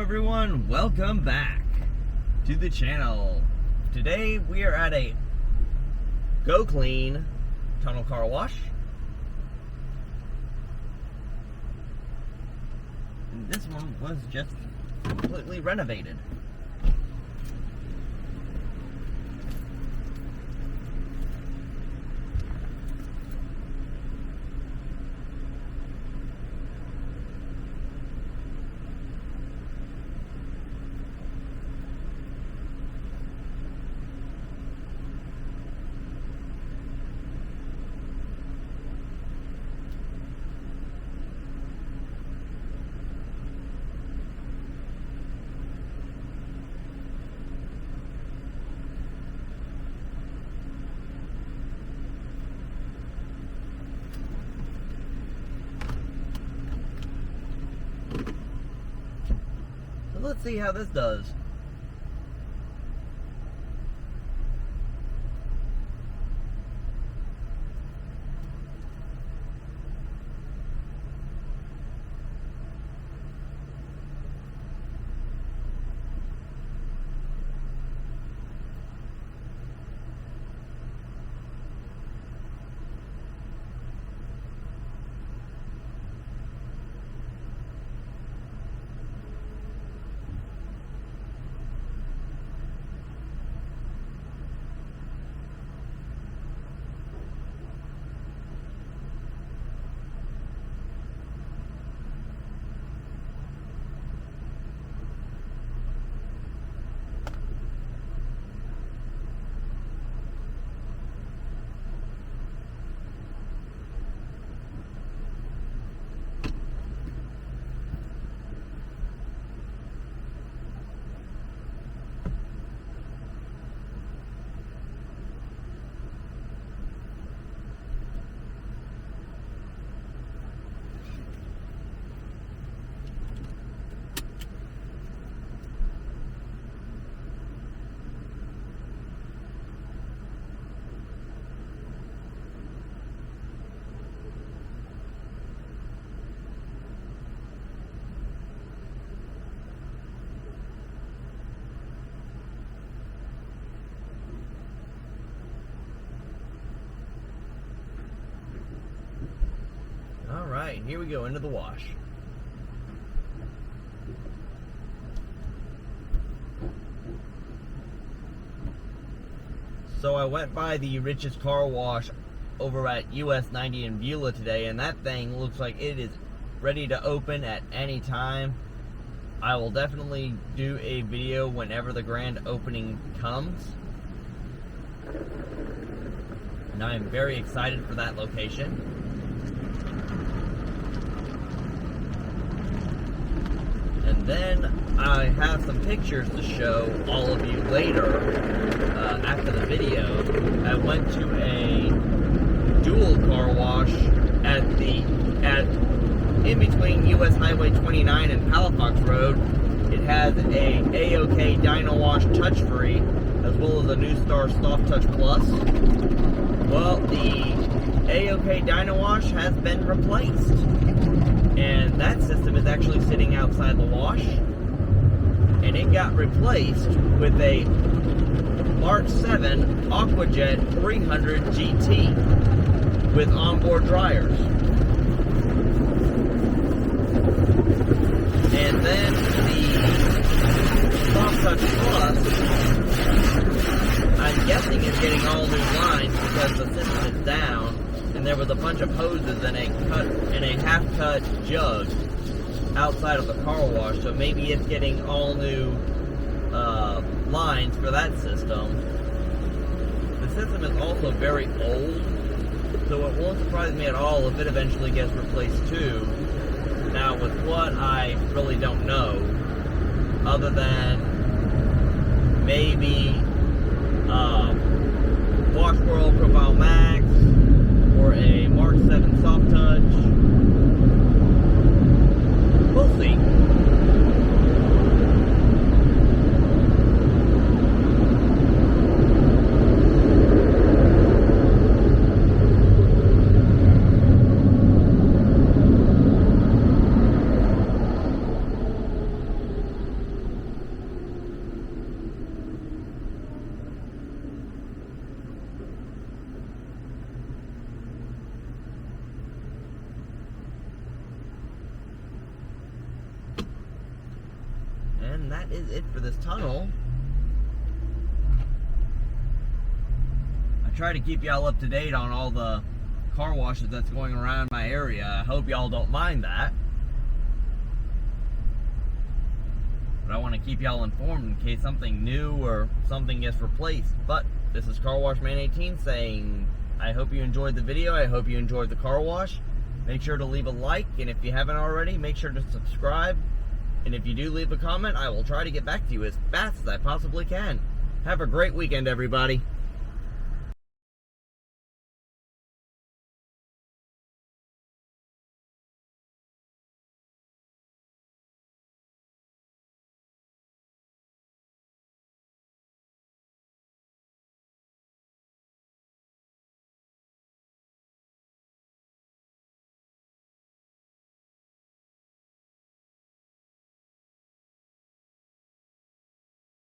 everyone, welcome back to the channel. Today we are at a Go Clean tunnel car wash. And this one was just completely renovated. Let's see how this does. Alright, here we go into the wash. So I went by the Rich's Car Wash over at US 90 in Beulah today, and that thing looks like it is ready to open at any time. I will definitely do a video whenever the grand opening comes. And I am very excited for that location. And then I have some pictures to show all of you later after the video. I went to a dual car wash in between US Highway 29 and Palafox Road. It has a AOK Dynawash touch free as well as a New Star Soft Touch Plus. Well, the AOK Dynawash has been replaced. And that system is actually sitting outside the wash, and it got replaced with a Mark 7 AquaJet 300 GT with onboard dryers. And then the Soft Touch Plus, I'm guessing is getting all new lines because the system is down. And there was a bunch of hoses and a half-cut jug outside of the car wash, so maybe it's getting all new lines for that system. The system is also very old, so it won't surprise me at all if it eventually gets replaced too. Now, with what, I really don't know, other than maybe Wash World Profile Max, or a Mark 7 Soft Touch. We'll see. and that is it for this tunnel. I try to keep y'all up to date on all the car washes that's going around my area. I hope y'all don't mind that. But I want to keep y'all informed in case something new or something gets replaced. But this is Car Wash Man 18 saying, I hope you enjoyed the video. I hope you enjoyed the car wash. Make sure to leave a like, and if you haven't already, make sure to subscribe. And if you do leave a comment, I will try to get back to you as fast as I possibly can. Have a great weekend, everybody.